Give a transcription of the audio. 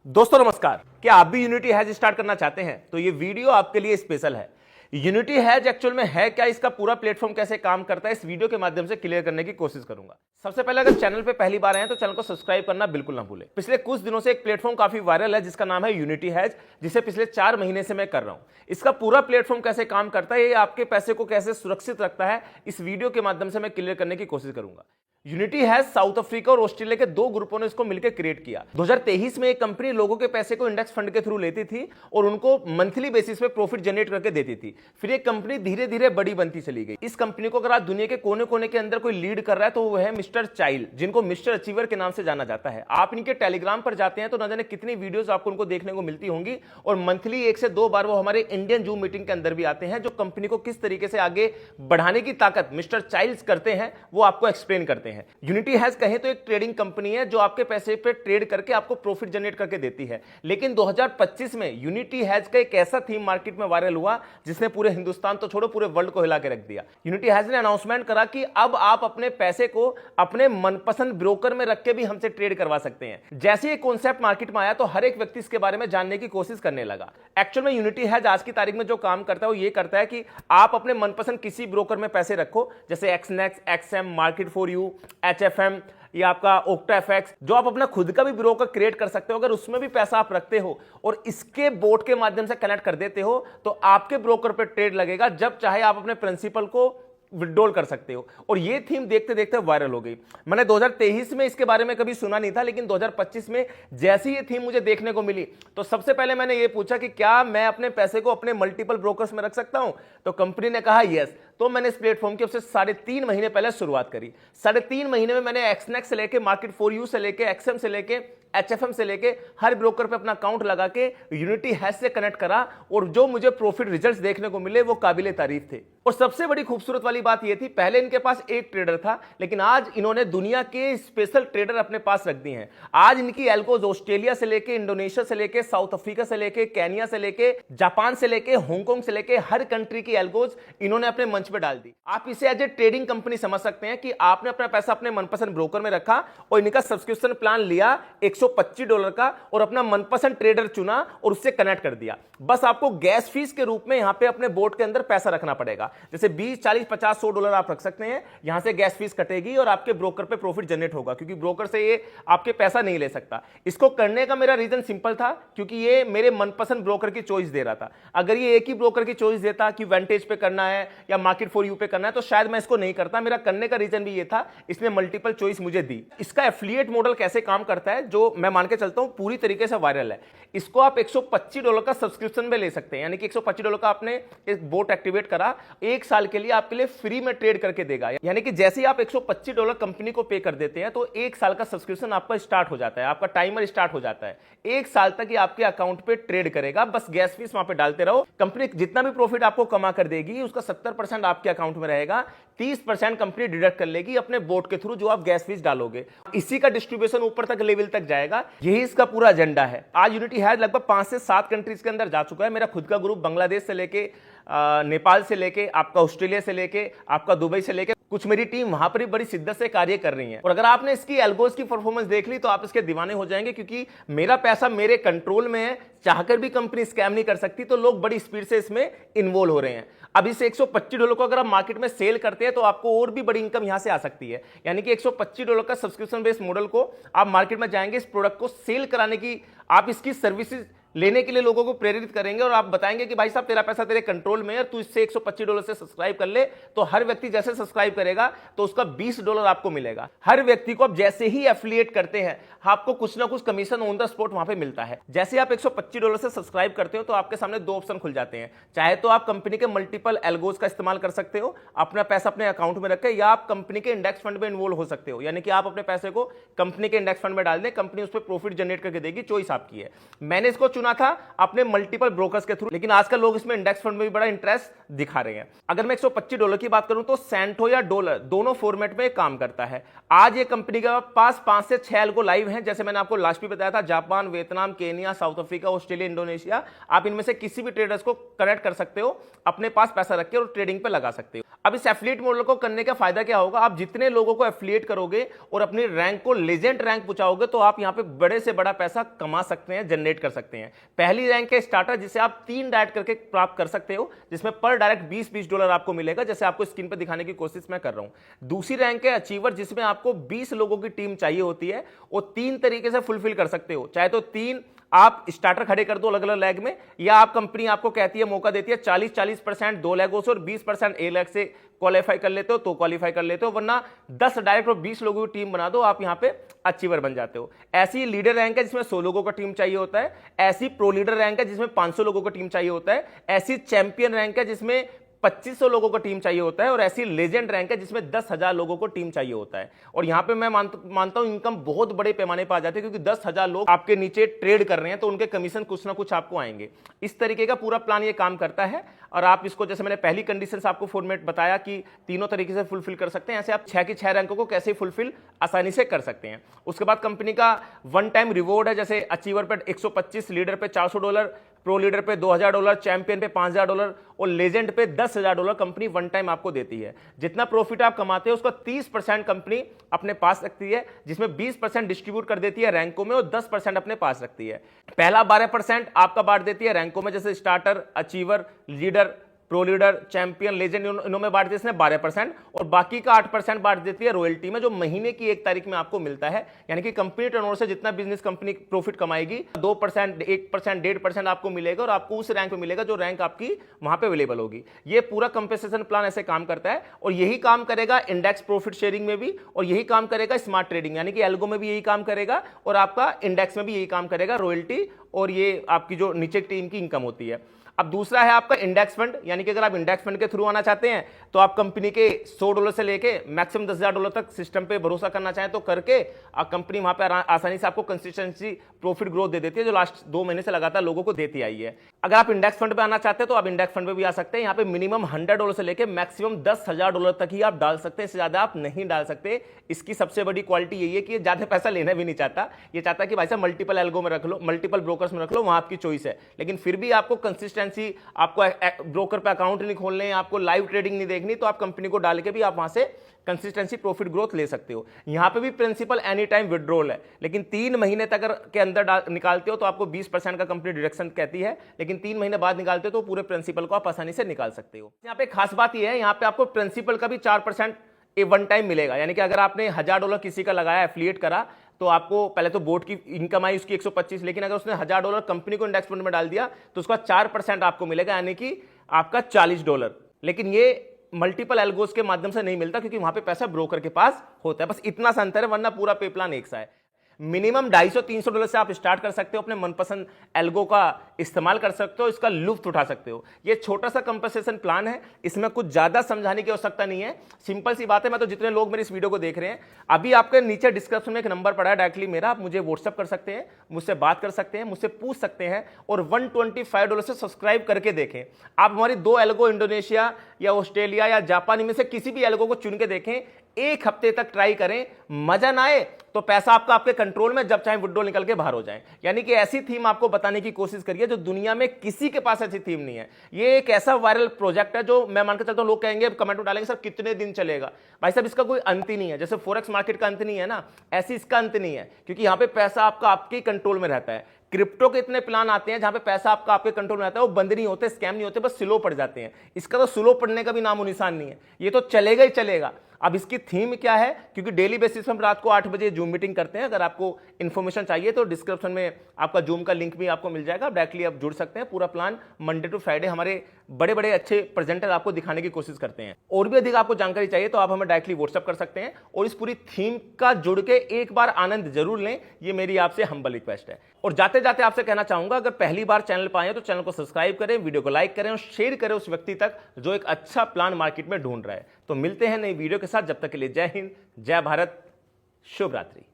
दोस्तों नमस्कार। क्या आप भी यूनिटी हैज स्टार्ट करना चाहते हैं तो ये वीडियो आपके लिए स्पेशल है। यूनिटी हैज एक्चुअल में है क्या, इसका पूरा प्लेटफॉर्म कैसे काम करता है, इस वीडियो के माध्यम से क्लियर करने की कोशिश करूंगा। सबसे पहले अगर चैनल पे पहली बार आए हैं तो चैनल को सब्सक्राइब करना बिल्कुल ना भूलें। पिछले कुछ दिनों से एक प्लेटफॉर्म काफी वायरल है जिसका नाम है यूनिटी हैज, जिसे पिछले 4 महीने से मैं कर रहा हूं। इसका पूरा प्लेटफॉर्म कैसे काम करता है, ये आपके पैसे को कैसे सुरक्षित रखता है, इस वीडियो के माध्यम से मैं क्लियर करने की कोशिश करूंगा। यूनिटी हैज साउथ अफ्रीका और ऑस्ट्रेलिया के 2 ग्रुपों ने इसको मिलकर क्रिएट किया। 2023 में एक कंपनी लोगों के पैसे को इंडेक्स फंड के थ्रू लेती थी और उनको मंथली बेसिस पे प्रॉफिट जनरेट करके देती थी। फिर ये कंपनी धीरे धीरे बड़ी बनती चली गई। इस कंपनी को अगर आज दुनिया के कोने कोने के अंदर कोई लीड कर रहा है तो वो है मिस्टर चाइल्ड, जिनको मिस्टर अचीवर के नाम से जाना जाता है। आप इनके टेलीग्राम पर जाते हैं तो न जाने कितनी वीडियोस आपको उनको देखने को मिलती होंगी और मंथली 1 से 2 बार वो हमारे इंडियन जूम मीटिंग के अंदर भी आते हैं, जो कंपनी को किस तरीके से आगे बढ़ाने की ताकत मिस्टर चाइल्ड करते हैं वो आपको एक्सप्लेन करते हैं। यूनिटी हैज कहें तो एक ट्रेडिंग कंपनी है जो आपके पैसे पे ट्रेड करके आपको प्रॉफिट जनरेट करके देती है। लेकिन 2025 में यूनिटी हैज का एक ऐसा थीम मार्केट में वायरल हुआ जिसने पूरे हिंदुस्तान तो छोड़ो पूरे वर्ल्ड को हिला के रख दिया। यूनिटी हैज ने अनाउंसमेंट करा कि अब आप अपने पैसे को अपने मनपसंद ब्रोकर में रख के भी हमसे ट्रेड करवा सकते हैं। जैसे ये कॉन्सेप्ट मार्केट में आया तो हर एक व्यक्ति इसके बारे में जानने की कोशिश करने लगा। एक्चुअल में यूनिटी हैज आज की तारीख में जो काम करता है वो ये करता है कि आप अपने मनपसंद किसी ब्रोकर में पैसे रखो, जैसे एक्सनेक्स, एक्सएम, मार्केट फॉर यू, एचएफएम या आपका ओक्टाफेक्स, जो आप अपना खुद का भी ब्रोकर क्रिएट कर सकते हो। अगर उसमें भी पैसा आप रखते हो और इसके बोट के माध्यम से कनेक्ट कर देते हो तो आपके ब्रोकर पे ट्रेड लगेगा, जब चाहे आप अपने प्रिंसिपल को विड्रॉल कर सकते हो। और ये थीम देखते देखते वायरल हो गई। मैंने 2023 में इसके बारे में कभी सुना नहीं था, लेकिन 2025 में जैसी ये थीम मुझे देखने को मिली तो सबसे पहले मैंने ये पूछा कि क्या मैं अपने पैसे को अपने मल्टीपल ब्रोकर्स में रख सकता हूं, तो कंपनी ने कहा यस। तो मैंने इस प्लेटफॉर्म की उससे 3.5 महीने पहले शुरुआत करी। 3.5 महीने में मैंने एक्सनेक्स से लेके, मार्केट फॉर यू से लेके, एक्सएम से लेके, एचएफएम से लेके हर ब्रोकर पे अपना अकाउंट लगा के यूनिटी हैज से कनेक्ट करा और जो मुझे प्रॉफिट रिजल्ट्स देखने को मिले वो काबिले तारीफ थे। और सबसे बड़ी खूबसूरत वाली बात ये थी, पहले इनके पास एक ट्रेडर था, लेकिन आज इन्होंने दुनिया के स्पेशल ट्रेडर अपने पास रख दिए हैं। आज इनकी एल्गोज ऑस्ट्रेलिया से लेके, इंडोनेशिया से लेके, साउथ अफ्रीका से लेके, केनिया से लेके, जापान से लेके, हांगकांग से लेके हर कंट्री की एल्गोज इन्होंने अपने मंच पे डाल दी। आप इसे एज ए ट्रेडिंग कंपनी समझ सकते हैं कि आपने अपना पैसा अपने मनपसंद ब्रोकर में रखा और इनका सब्सक्रिप्शन प्लान लिया $125 का और अपना मनपसंद ट्रेडर चुना और उससे कनेक्ट कर दिया। बस आपको गैस फीस के रूप में यहां पे अपने बोट के अंदर पैसा रखना पड़ेगा, जैसे 20, 40, 50, $100 आप रख सकते हैं। यहां से गैस फीस कटेगी और आपके ब्रोकर पे प्रॉफिट जनरेट होगा, क्योंकि ब्रोकर से ये आपके पैसा नहीं ले सकता। इसको करने का मेरा रीजन सिंपल था, क्योंकि ये मेरे मनपसंद ब्रोकर की चॉइस दे रहा था। अगर ये एक ही ब्रोकर की चॉइस देता कि वेंटेज पे करना है या मार्केट फॉर यू पे करना है तो शायद मैं इसको नहीं करता। मेरा करने का रीजन भी ये था, इसने मल्टीपल चॉइस मुझे दी। इसका एफिलिएट मॉडल कैसे काम करता है, जो मैं मान के चलता हूं पूरी तरीके से वायरल है। इसको आप $125 का सब्सक्रिप्शन में ले सकते हैं, यानी कि $125 का आपने एक बोट एक्टिवेट करा, 1 साल के लिए आपके लिए फ्री में ट्रेड करके देगा। यानी कि जैसे ही आप $125 कंपनी को पे कर देते हैं तो 1 साल का सब्सक्रिप्शन आपका स्टार्ट हो जाता है, आपका टाइमर स्टार्ट हो जाता है। 1 साल तक ये आपके अकाउंट पे ट्रेड करेगा, बस गैस फीस वहां पे डालते रहो। कंपनी जितना भी प्रॉफिट आपको कमा कर देगी उसका 70% आपके अकाउंट में रहेगा, 30% कंपनी डिडक्ट कर लेगी अपने बोट के थ्रू जो आप गैस फीस डालोगे। इसी का डिस्ट्रीब्यूशन ऊपर तक लेवल तक जाएगा। यही इसका पूरा एजेंडा है। आज यूनिटी हैज लगभग 5 से 7 कंट्रीज के अंदर जा चुका है। मेरा खुद का ग्रुप बांग्लादेश से लेके, नेपाल से लेके, आपका ऑस्ट्रेलिया से लेके, आपका दुबई से लेके, कुछ मेरी टीम वहां पर भी बड़ी शिद्दत से कार्य कर रही है। और अगर आपने इसकी एल्गोज की परफॉर्मेंस देख ली तो आप इसके दीवाने हो जाएंगे, क्योंकि मेरा पैसा मेरे कंट्रोल में है, चाहकर भी कंपनी स्कैम नहीं कर सकती। तो लोग बड़ी स्पीड से इसमें इन्वॉल्व हो रहे हैं। अब इस $125 को अगर आप मार्केट में सेल करते हैं तो आपको और भी बड़ी इनकम यहां से आ सकती है। यानी कि $125 का सब्सक्रिप्शन बेस्ड मॉडल को आप मार्केट में जाएंगे, इस प्रोडक्ट को सेल कराने की, आप इसकी सर्विसेज लेने के लिए लोगों को प्रेरित करेंगे और आप बताएंगे कि भाई साहब तेरा पैसा तेरे कंट्रोल में है, तू इससे $125 से सब्सक्राइब कर ले। तो हर व्यक्ति जैसे सब्सक्राइब करेगा तो उसका $20 आपको मिलेगा। हर व्यक्ति को आप जैसे ही एफिलिएट करते हैं आपको कुछ ना कुछ कमीशन ऑन द स्पॉट वहां पे मिलता है। जैसे आप $125 से सब्सक्राइब करते हो तो आपके सामने 2 ऑप्शन खुल जाते हैं। चाहे तो आप कंपनी के मल्टीपल एल्गोज का इस्तेमाल कर सकते हो अपना पैसा अपने अकाउंट में रखें, या आप कंपनी के इंडेक्स फंड में इन्वॉल्व हो सकते हो, यानी कि आप अपने पैसे को कंपनी के इंडेक्स फंड में डाल दें, कंपनी उस पर प्रॉफिट जनरेट करके देगी। चॉइस आपकी है। मैंने इसको चुना था अपने मल्टीपल ब्रोकर्स के थ्रू, लेकिन आजकल लोग इसमें इंडेक्स फंड में भी बड़ा इंटरेस्ट दिखा रहे हैं। अगर मैं $125 की बात करूं तो सेंटो या डॉलर दोनों फॉर्मेट में काम करता है। आज ये कंपनी के पास 5 से 6 एल्गो लाइव हैं, जैसे मैंने आपको लास्ट भी बताया था, Japan, Vietnam, Kenya, south Africa, Australia, Indonesia. आप इनमें से किसी भी ट्रेडर्स को कनेक्ट कर सकते हो, अपने पास पैसा रख के और ट्रेडिंग पे लगा सकते हो। अब इस एफिलिएट मॉडल को करने का फायदा क्या होगा, आप जितने लोगों को एफिलिएट करोगे और अपनी रैंक को लेजेंड रैंक पहुंचाओगे तो आप यहां पे बड़े से बड़ा पैसा कमा सकते हैं, जनरेट कर सकते हैं। पहली रैंक है स्टार्टर, जिसे आप 3 डायरेक्ट करके प्राप्त कर सकते हो, जिसमें पर डायरेक्ट $20 आपको मिलेगा, जैसे आपको स्क्रीन पर दिखाने की कोशिश मैं कर रहा हूं। दूसरी रैंक है अचीवर, जिसमें आपको 20 लोगों की टीम चाहिए होती है और 3 तरीके से फुलफिल कर सकते हो। चाहे तो 3 आप स्टार्टर खड़े कर दो अलग अलग लैग में, या आप कंपनी आपको कहती है, मौका देती है 40% 2 लैगों से और 20% ए लैग से क्वालिफाई कर लेते हो तो क्वालिफाई कर लेते हो, वरना 10 डायरेक्ट और 20 लोगों की टीम बना दो, आप यहां पे अचीवर बन जाते हो। ऐसी लीडर रैंक है जिसमें 100 लोगों का टीम चाहिए होता है, ऐसी प्रो लीडर रैंक है जिसमें 500 लोगों का टीम चाहिए होता है, ऐसी चैंपियन रैंक है जिसमें 2500 लोगों को टीम चाहिए होता है, और ऐसी लेजेंड रैंक है जिसमें 10,000 लोगों को टीम चाहिए होता है। और यहां पे मैं मानता हूं इनकम बहुत बड़े पैमाने पर आ जाती है, क्योंकि 10,000 लोग आपके नीचे ट्रेड कर रहे हैं तो उनके कमीशन कुछ ना कुछ आपको आएंगे। इस तरीके का पूरा प्लान ये काम करता है। और आप इसको, जैसे मैंने पहली कंडीशन आपको फॉर्मेट बताया कि तीनों तरीके से फुलफिल कर सकते हैं, ऐसे आप 6 की 6 रैंकों को कैसे फुलफिल आसानी से कर सकते हैं। उसके बाद कंपनी का वन टाइम रिवॉर्ड है, जैसे अचीवर पे 125, लीडर पे $400, प्रो लीडर पे $2,000, चैंपियन पे $5,000 और लेजेंड पे $10,000 कंपनी वन टाइम आपको देती है। जितना प्रॉफिट आप कमाते हो उसका 30% कंपनी अपने पास रखती है, जिसमें 20% डिस्ट्रीब्यूट कर देती है रैंकों में और 10% अपने पास रखती है। पहला 12% आपका बांट देती है रैंकों में, जैसे starter, achiever, leader, pro leader, champion, legend, इन्हों में बांट देती है 12%, और बाकी का 8% बांट देती है रॉयल्टी में, जो महीने की 1 तारीख में आपको मिलता है। यानी कि कंपनी टर्नओवर से जितना बिजनेस कंपनी प्रॉफिट कमाएगी 2%, 1%, 1.5% आपको मिलेगा, और आपको उस रैंक पे मिलेगा जो रैंक आपकी वहां पे अवेलेबल होगी। ये पूरा कंपेंसेशन प्लान ऐसे काम करता है, और यही काम करेगा इंडेक्स प्रॉफिट शेयरिंग में भी, और यही काम करेगा स्मार्ट ट्रेडिंग यानी कि एल्गो में भी यही काम करेगा, और आपका इंडेक्स में भी यही काम करेगा, रॉयल्टी और ये आपकी जो नीचे टीम की इनकम होती है। अब दूसरा है आपका इंडेक्स फंड, यानी कि अगर आप इंडेक्स फंड के थ्रू आना चाहते हैं तो आप कंपनी के $100 से लेके मैक्सिमम $10,000 तक सिस्टम पे भरोसा करना चाहें तो करके कंपनी वहां पे आसानी से आपको कंसिस्टेंसी प्रॉफिट ग्रोथ दे देती है, जो लास्ट 2 महीने से लगातार लोगों को देती आई है। अगर आप इंडेक्स फंड पे आना चाहते हैं तो आप इंडेक्स फंड पे भी आ सकते हैं। यहाँ पे मिनिमम $100 से लेके मैक्सिमम $10,000 तक ही आप डाल सकते हैं, इससे ज्यादा आप नहीं डाल सकते। इसकी सबसे बड़ी क्वालिटी यही है कि ये ज्यादा पैसा लेना भी नहीं चाहता, ये चाहता है कि भाई साहब मल्टीपल एल्गो में रख लो, मल्टीपल ब्रोकर्स में रख लो, वहां आपकी चॉइस है। लेकिन फिर भी आपको कंसिस्टेंसी, आपको ब्रोकर पे अकाउंट नहीं खोलने, आपको लाइव ट्रेडिंग नहीं देखनी, तो आप कंपनी को डाल के भी आप वहां से कंसिस्टेंसी प्रॉफिट ग्रोथ ले सकते हो। यहां पे भी प्रिंसिपल एनी टाइम विड्रॉल है, लेकिन 3 महीने तक के अंदर निकालते हो तो आपको 20% का कंपनी डिडक्शन कहती है, लेकिन 3 महीने बाद निकालते हो तो पूरे प्रिंसिपल को आप आसानी से निकाल सकते हो। यहां पे खास बात यह है, यहां पे आपको प्रिंसिपल का भी 4% वन टाइम मिलेगा। यानी कि अगर आपने $1,000 किसी का लगाया, एफिलिएट करा, तो आपको पहले तो बोर्ड की इनकम आई उसकी 125, लेकिन अगर उसने $1,000 कंपनी को इंडेक्स फंड में डाल दिया तो उसका 4% आपको मिलेगा, यानी कि आपका $40। लेकिन ये मल्टीपल एल्गोस के माध्यम से नहीं मिलता, क्योंकि वहां पे पैसा ब्रोकर के पास होता है। बस इतना सा अंतर है, वरना पूरा पे प्लान एक सा है। मिनिमम $250-300 से आप स्टार्ट कर सकते हो, अपने मनपसंद एल्गो का इस्तेमाल कर सकते हो, इसका लुत्फ उठा सकते हो। ये छोटा सा कंपनसेशन प्लान है, इसमें कुछ ज्यादा समझाने की आवश्यकता नहीं है, सिंपल सी बात है। मैं तो जितने लोग मेरे इस वीडियो को देख रहे हैं, अभी आपके नीचे डिस्क्रिप्शन में एक नंबर पड़ा है डायरेक्टली मेरा, आप मुझे व्हाट्सअप कर सकते हैं, मुझसे बात कर सकते हैं, मुझसे पूछ सकते हैं, और $125 से सब्सक्राइब करके देखें। आप हमारी 2 एल्गो इंडोनेशिया या ऑस्ट्रेलिया या जापान में से किसी भी एल्गो को चुन के देखें, 1 हफ्ते तक ट्राई करें, मजा ना आए तो पैसा आपका आपके कंट्रोल में, जब चाहे विड्रॉल निकल के बाहर हो जाए। यानी कि ऐसी थीम आपको बताने की कोशिश करिए जो दुनिया में किसी के पास ऐसी थीम नहीं है। ये एक ऐसा वायरल प्रोजेक्ट है जो मैं मान के चलता हूं, लोग कहेंगे कमेंट में डालेंगे सर कितने दिन चलेगा। भाई साहब इसका कोई अंत ही नहीं है, जैसे फॉरेक्स मार्केट का अंत नहीं है ना, ऐसी इसका अंत नहीं है, क्योंकि यहां पे पैसा आपका आपके कंट्रोल में रहता है। क्रिप्टो के इतने प्लान आते हैं जहां पे पैसा आपका आपके कंट्रोल में रहता है, वो बंद नहीं होते, स्कैम नहीं होते, बस स्लो पड़ जाते हैं। इसका तो स्लो पड़ने का भी नामो निशान नहीं है, ये तो चलेगा ही चलेगा। अब इसकी थीम क्या है, क्योंकि डेली बेसिस पे हम रात को 8 बजे जूम मीटिंग करते हैं, अगर आपको इन्फॉर्मेशन चाहिए तो डिस्क्रिप्शन में आपका जूम का लिंक भी आपको मिल जाएगा, डायरेक्टली आप जुड़ सकते हैं। पूरा प्लान मंडे टू फ्राइडे हमारे बड़े बड़े अच्छे प्रेजेंटर आपको दिखाने की कोशिश करते हैं। और भी अधिक आपको जानकारी चाहिए तो आप हमें डायरेक्टली व्हाट्सअप कर सकते हैं, और इस पूरी थीम का जुड़ के एक बार आनंद जरूर लें, ये मेरी आपसे हम्बल रिक्वेस्ट है। और जाते जाते आपसे कहना चाहूंगा, अगर पहली बार चैनल पर आए तो चैनल को सब्सक्राइब करें, वीडियो को लाइक करें और शेयर करें उस व्यक्ति तक जो एक अच्छा प्लान मार्केट में ढूंढ रहा है। तो मिलते हैं नई वीडियो के साथ, जब तक के लिए जय हिंद, जय भारत, शुभ रात्रि।